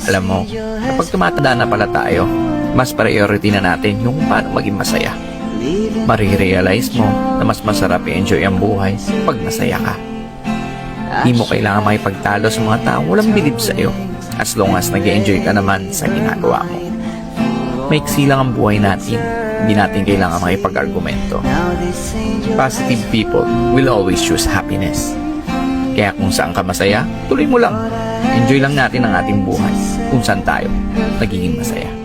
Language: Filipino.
Alam mo, kapag tumatanda na pala tayo, mas priority na natin yung paano maging masaya. Marirealize mo na mas masarap i-enjoy ang buhay pag masaya ka. Di mo kailangan makipagtalo sa mga taong walang bilib sa'yo as long as nag-enjoy ka naman sa ginagawa mo. Maiksi lang ang buhay natin, hindi natin kailangan makipag-argumento. Positive people will always choose happiness. Kaya kung saan ka masaya, tuloy mo lang. Enjoy lang natin ang ating buhay kung saan tayo nagiging masaya.